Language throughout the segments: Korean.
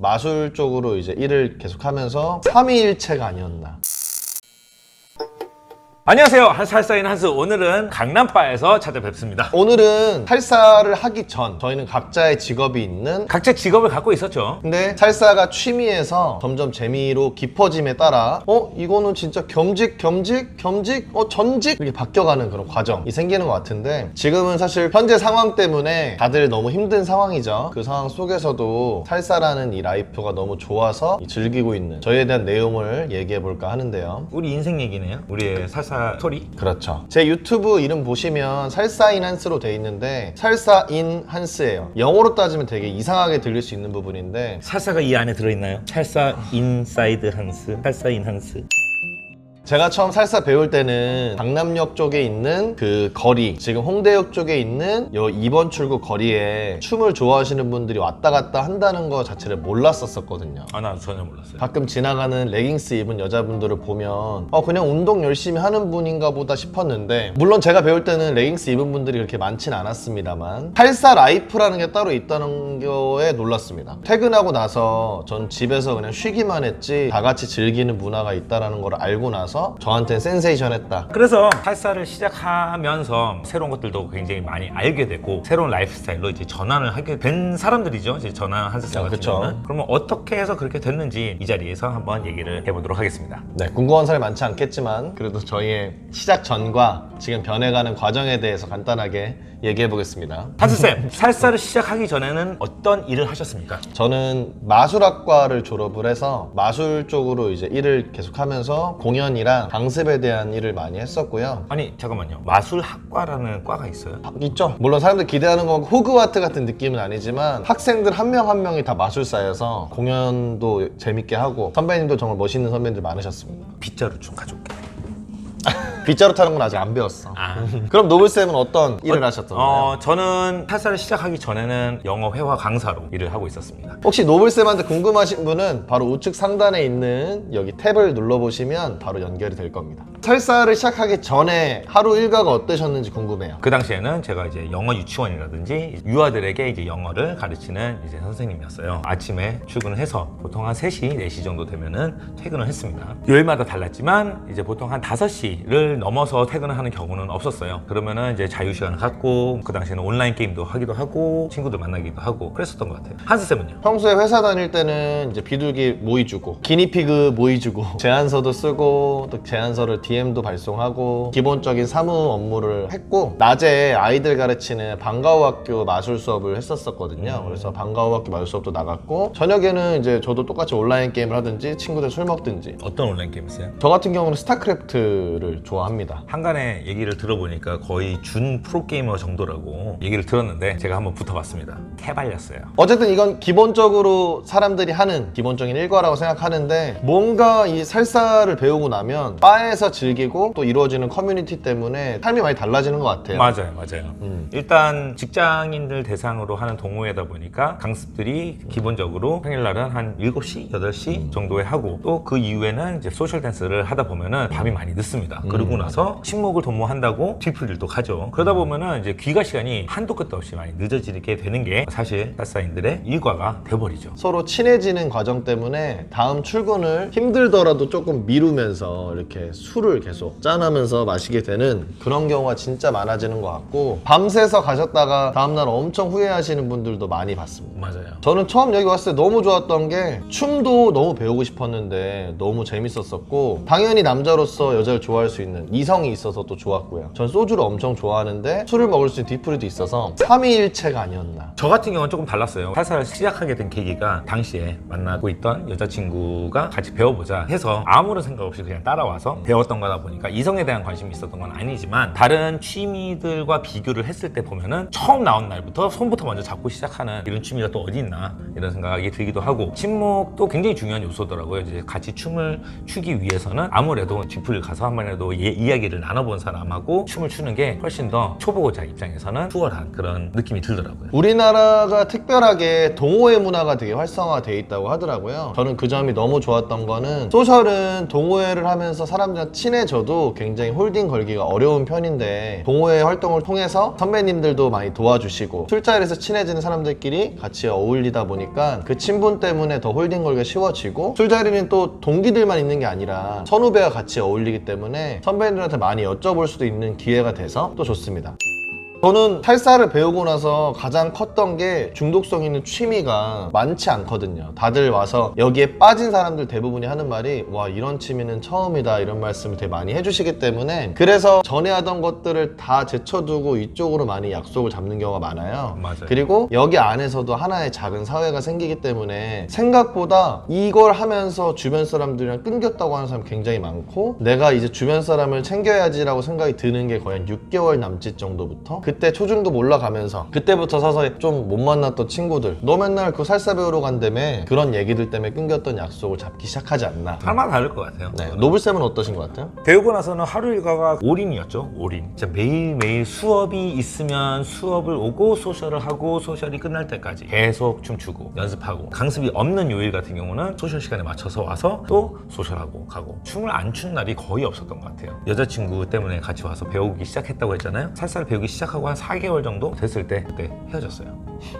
마술 쪽으로 이제 일을 계속하면서 삼위일체가 아니었나. 안녕하세요, 살사인 한스. 오늘은 강남바에서 찾아뵙습니다. 오늘은 살사를 하기 전 저희는 각자의 직업이 있는, 각자 직업을 갖고 있었죠. 근데 살사가 취미에서 점점 재미로 깊어짐에 따라 이거는 진짜 겸직 전직 이렇게 바뀌어가는 그런 과정이 생기는 것 같은데, 지금은 사실 현재 상황 때문에 다들 너무 힘든 상황이죠. 그 상황 속에서도 살사라는 이 라이프가 너무 좋아서 즐기고 있는 저희에 대한 내용을 얘기해 볼까 하는데요. 우리 인생 얘기네요. 우리의 살사 스토리. 그렇죠. 제 유튜브 이름 보시면 살사인 한스로 돼 있는데 살사인 한스예요. 영어로 따지면 되게 이상하게 들릴 수 있는 부분인데, 살사가 이 안에 들어있나요? 살사 인사이드 한스, 살사인 한스. 제가 처음 살사 배울 때는 강남역 쪽에 있는 그 거리, 지금 홍대역 쪽에 있는 요 2번 출구 거리에 춤을 좋아하시는 분들이 왔다 갔다 한다는 거 자체를 몰랐었거든요. 나 전혀 몰랐어요. 가끔 지나가는 레깅스 입은 여자분들을 보면 그냥 운동 열심히 하는 분인가 보다 싶었는데, 물론 제가 배울 때는 레깅스 입은 분들이 그렇게 많진 않았습니다만 살사 라이프라는 게 따로 있다는 거에 놀랐습니다. 퇴근하고 나서 전 집에서 그냥 쉬기만 했지 다 같이 즐기는 문화가 있다는 걸 알고 나서 저한테는 센세이션했다. 그래서 살사를 시작하면서 새로운 것들도 굉장히 많이 알게 되고 새로운 라이프 스타일로 이제 전환을 하게 된 사람들이죠. 이제 전환 한스 같은 그쵸. 경우는. 그러면 어떻게 해서 그렇게 됐는지 이 자리에서 한번 얘기를 해보도록 하겠습니다. 네, 궁금한 사람이 많지 않겠지만 그래도 저희의 시작 전과 지금 변해가는 과정에 대해서 간단하게 얘기해 보겠습니다. 한스쌤, 살사를 시작하기 전에는 어떤 일을 하셨습니까? 저는 마술학과를 졸업을 해서 마술 쪽으로 이제 일을 계속하면서 공연이랑 강습에 대한 일을 많이 했었고요. 아니 잠깐만요, 마술학과라는 과가 있어요? 있죠. 물론 사람들 기대하는 건 호그와트 같은 느낌은 아니지만 학생들 한 명 한 명이 다 마술사여서 공연도 재밌게 하고, 선배님도 정말 멋있는 선배님들 많으셨습니다. 빗자루 좀 가져올게. 빗자루 타는 건 아직 안 배웠어. 그럼 노블쌤은 어떤 일을 하셨던가요? 저는 살사를 시작하기 전에는 영어 회화 강사로 일을 하고 있었습니다. 혹시 노블쌤한테 궁금하신 분은 바로 우측 상단에 있는 여기 탭을 눌러보시면 바로 연결이 될 겁니다. 살사를 시작하기 전에 하루 일과가 어떠셨는지 궁금해요. 그 당시에는 제가 이제 영어 유치원이라든지 유아들에게 이제 영어를 가르치는 이제 선생님이었어요. 아침에 출근을 해서 보통 한 3시, 4시 정도 되면은 퇴근을 했습니다. 요일마다 달랐지만 이제 보통 한 5시를 넘어서 퇴근을 하는 경우는 없었어요. 그러면은 이제 자유시간을 갖고, 그 당시에는 온라인 게임도 하기도 하고 친구들 만나기도 하고 그랬었던 것 같아요. 한스쌤은요? 평소에 회사 다닐 때는 이제 비둘기 모이 주고 기니피그 모이 주고 제안서도 쓰고 또 제안서를 DM도 발송하고 기본적인 사무 업무를 했고, 낮에 아이들 가르치는 방과후학교 마술 수업을 했었거든요. 그래서 방과후학교 마술 수업도 나갔고, 저녁에는 이제 저도 똑같이 온라인 게임을 하든지 친구들 술 먹든지. 어떤 온라인 게임 했어요? 저 같은 경우는 스타크래프트를 좋아합니다. 한간에 얘기를 들어보니까 거의 준 프로게이머 정도라고 얘기를 들었는데 제가 한번 붙어봤습니다. 캐발렸어요. 어쨌든 이건 기본적으로 사람들이 하는 기본적인 일과라고 생각하는데, 뭔가 이 살사를 배우고 나면 바에서 즐기고 또 이루어지는 커뮤니티 때문에 삶이 많이 달라지는 것 같아요. 맞아요. 일단 직장인들 대상으로 하는 동호회다 보니까 강습들이 기본적으로 평일날은 한 7시, 8시 정도에 하고, 또 그 이후에는 이제 소셜 댄스를 하다 보면은 밤이 많이 늦습니다. 그러고 나서 친목을 도모한다고 뒤풀이를 또 가죠. 그러다 보면은 이제 귀가 시간이 한도 끝도 없이 많이 늦어지게 되는 게 사실 살사인들의 일과가 돼버리죠. 서로 친해지는 과정 때문에 다음 출근을 힘들더라도 조금 미루면서 이렇게 술을 계속 짠하면서 마시게 되는 그런 경우가 진짜 많아지는 것 같고, 밤새서 가셨다가 다음날 엄청 후회하시는 분들도 많이 봤습니다. 맞아요. 저는 처음 여기 왔을 때 너무 좋았던 게, 춤도 너무 배우고 싶었는데 너무 재밌었었고, 당연히 남자로서 여자를 좋아할 수 있는 이성이 있어서 또 좋았고요. 전 소주를 엄청 좋아하는데 술을 먹을 수 있는 뒤풀이도 있어서 삼위일체가 아니었나. 저 같은 경우는 조금 달랐어요. 살사를 시작하게 된 계기가 당시에 만나고 있던 여자친구가 같이 배워보자 해서 아무런 생각 없이 그냥 따라와서 배웠던 거다 보니까 이성에 대한 관심이 있었던 건 아니지만, 다른 취미들과 비교를 했을 때 보면은 처음 나온 날부터 손부터 먼저 잡고 시작하는 이런 취미가 또 어디 있나 이런 생각이 들기도 하고, 친목도 굉장히 중요한 요소더라고요. 이제 같이 춤을 추기 위해서는 아무래도 뒤풀이를 가서 한 번이라도 이야기를 나눠본 사람하고 춤을 추는 게 훨씬 더 초보자 입장에서는 수월한 그런 느낌이 들더라고요. 우리나라가 특별하게 동호회 문화가 되게 활성화되어 있다고 하더라고요. 저는 그 점이 너무 좋았던 거는 소셜은 동호회를 하면서 사람들이랑 친해져도 굉장히 홀딩 걸기가 어려운 편인데 동호회 활동을 통해서 선배님들도 많이 도와주시고 술자리에서 친해지는 사람들끼리 같이 어울리다 보니까 그 친분 때문에 더 홀딩 걸기가 쉬워지고 술자리는 또 동기들만 있는 게 아니라 선후배와 같이 어울리기 때문에 선배님들한테 많이 여쭤볼 수도 있는 기회가 돼서 또 좋습니다. 저는 살사를 배우고 나서 가장 컸던 게 중독성 있는 취미가 많지 않거든요. 다들 와서 여기에 빠진 사람들 대부분이 하는 말이 와 이런 취미는 처음이다 이런 말씀을 되게 많이 해주시기 때문에 그래서 전에 하던 것들을 다 제쳐두고 이쪽으로 많이 약속을 잡는 경우가 많아요. 맞아요. 그리고 여기 안에서도 하나의 작은 사회가 생기기 때문에 생각보다 이걸 하면서 주변 사람들이랑 끊겼다고 하는 사람이 굉장히 많고 내가 이제 주변 사람을 챙겨야지라고 생각이 드는 게 거의 한 6개월 남짓 정도부터 그때 초중급 올라가면서 그때부터 서서히 좀 못 만났던 친구들 너 맨날 그 살사 배우러 간다며 그런 얘기들 때문에 끊겼던 약속을 잡기 시작하지 않나. 사람마다 다를 것 같아요. 네, 노블쌤은 어떠신 것 같아요? 배우고 나서는 하루 일과가 올인이었죠. 올인. 진짜 매일매일 수업이 있으면 수업을 오고 소셜을 하고 소셜이 끝날 때까지 계속 춤추고 연습하고 강습이 없는 요일 같은 경우는 소셜 시간에 맞춰서 와서 또 소셜하고 가고 춤을 안 추는 날이 거의 없었던 것 같아요. 여자친구 때문에 같이 와서 배우기 시작했다고 했잖아요. 살사를 배우기 시작하고 한 4개월 정도 됐을 때 그때 헤어졌어요.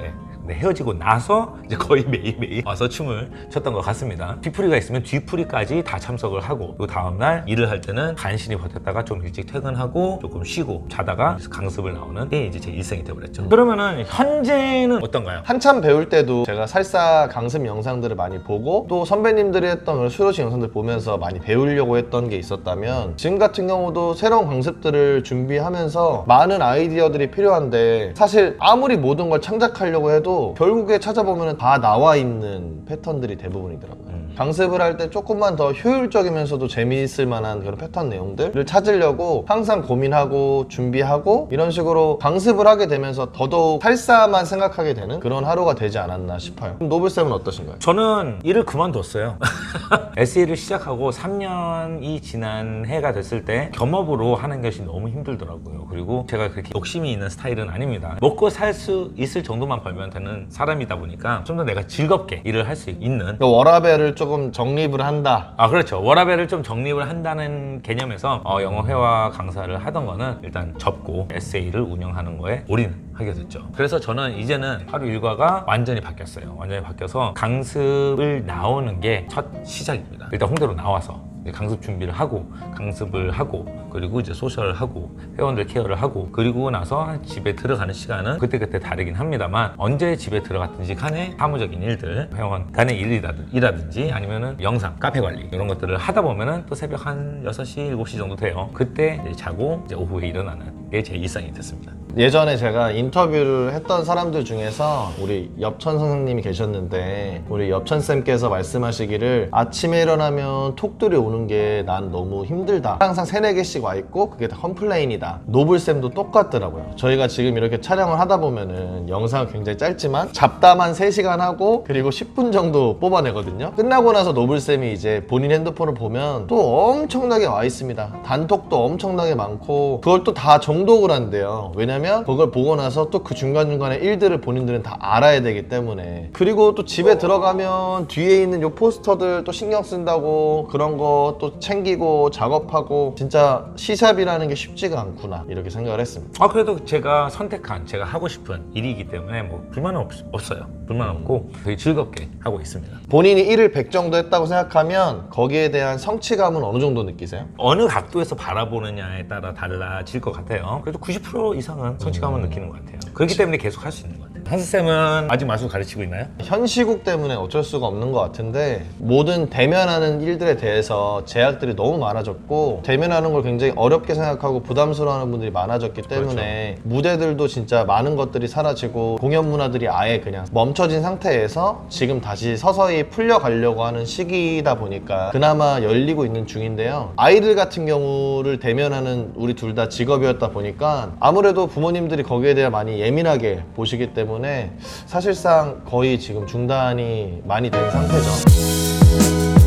네. 근데 헤어지고 나서 이제 거의 매일매일 와서 춤을 췄던 것 같습니다. 뒤풀이가 있으면 뒤풀이까지 다 참석을 하고 그 다음날 일을 할 때는 간신히 버텼다가 좀 일찍 퇴근하고 조금 쉬고 자다가 강습을 나오는 게 이제 제 일상이 되어버렸죠. 그러면은 현재는 어떤가요? 한참 배울 때도 제가 살사 강습 영상들을 많이 보고 또 선배님들이 했던 그런 수료식 영상들 보면서 많이 배우려고 했던 게 있었다면 지금 같은 경우도 새로운 강습들을 준비하면서 많은 아이디어들이 필요한데 사실 아무리 모든 걸 창작하려고 해도 결국에 찾아보면 다 나와 있는 패턴들이 대부분이더라고요. 강습을 할 때 조금만 더 효율적이면서도 재미있을 만한 그런 패턴 내용들을 찾으려고 항상 고민하고 준비하고 이런 식으로 강습을 하게 되면서 더더욱 살사만 생각하게 되는 그런 하루가 되지 않았나 싶어요. 그럼 노블쌤은 어떠신가요? 저는 일을 그만뒀어요. SE를 시작하고 3년이 지난 해가 됐을 때 겸업으로 하는 것이 너무 힘들더라고요. 그리고 제가 그렇게 욕심이 있는 스타일은 아닙니다. 먹고 살 수 있을 정도만 벌면 되는 사람이다 보니까 좀 더 내가 즐겁게 일을 할 수 있는 워라밸을 조금 정립을 한다. 그렇죠. 워라밸을 좀 정립을 한다는 개념에서 영어 회화 강사를 하던 거는 일단 접고 SA를 운영하는 거에 올인하게 됐죠. 그래서 저는 이제는 하루 일과가 완전히 바뀌었어요. 완전히 바뀌어서 강습을 나오는 게 첫 시작입니다. 일단 홍대로 나와서 강습 준비를 하고 강습을 하고 그리고 이제 소셜을 하고 회원들 케어를 하고 그리고 나서 집에 들어가는 시간은 그때그때 다르긴 합니다만 언제 집에 들어갔든지 간에 사무적인 일들 회원 간의 일이라든지 아니면은 영상, 카페 관리 이런 것들을 하다 보면은 또 새벽 한 6시, 7시 정도 돼요. 그때 이제 자고 이제 오후에 일어나는 게 제 일상이 됐습니다. 예전에 제가 인터뷰를 했던 사람들 중에서 우리 엽천 선생님이 계셨는데 우리 엽천쌤께서 말씀하시기를 아침에 일어나면 톡들이 오는 게 난 너무 힘들다. 항상 3, 4개씩 와 있고 그게 다 컴플레인이다. 노블쌤도 똑같더라고요. 저희가 지금 이렇게 촬영을 하다 보면은 영상은 굉장히 짧지만 잡담한 3시간 하고 그리고 10분 정도 뽑아내거든요. 끝나고 나서 노블쌤이 이제 본인 핸드폰을 보면 또 엄청나게 와 있습니다. 단톡도 엄청나게 많고 그걸 또 다 정독을 한대요. 왜냐면 그걸 보고 나서 또 그 중간중간에 일들을 본인들은 다 알아야 되기 때문에 그리고 또 집에 들어가면 뒤에 있는 요 포스터들 또 신경 쓴다고 그런 거 또 챙기고 작업하고 진짜 시샵이라는 게 쉽지가 않구나 이렇게 생각을 했습니다. 그래도 제가 선택한 제가 하고 싶은 일이기 때문에 뭐 불만은 없어요. 불만 없고 되게 즐겁게 하고 있습니다. 본인이 일을 100 정도 했다고 생각하면 거기에 대한 성취감은 어느 정도 느끼세요? 어느 각도에서 바라보느냐에 따라 달라질 것 같아요. 그래도 90% 이상은 성취감을 느끼는 것 같아요. 그렇기 때문에 계속 할 수 있는 것 같아요. 한스쌤은 아직 마술 가르치고 있나요? 현 시국 때문에 어쩔 수가 없는 것 같은데 모든 대면하는 일들에 대해서 제약들이 너무 많아졌고 대면하는 걸 굉장히 어렵게 생각하고 부담스러워하는 분들이 많아졌기 때문에 그렇죠. 무대들도 진짜 많은 것들이 사라지고 공연 문화들이 아예 그냥 멈춰진 상태에서 지금 다시 서서히 풀려가려고 하는 시기다 보니까 그나마 열리고 있는 중인데요. 아이들 같은 경우를 대면하는 우리 둘 다 직업이었다 보니까 아무래도 부모님들이 거기에 대해 많이 예민하게 보시기 때문에 사실상 거의 지금 중단이 많이 된 상태죠.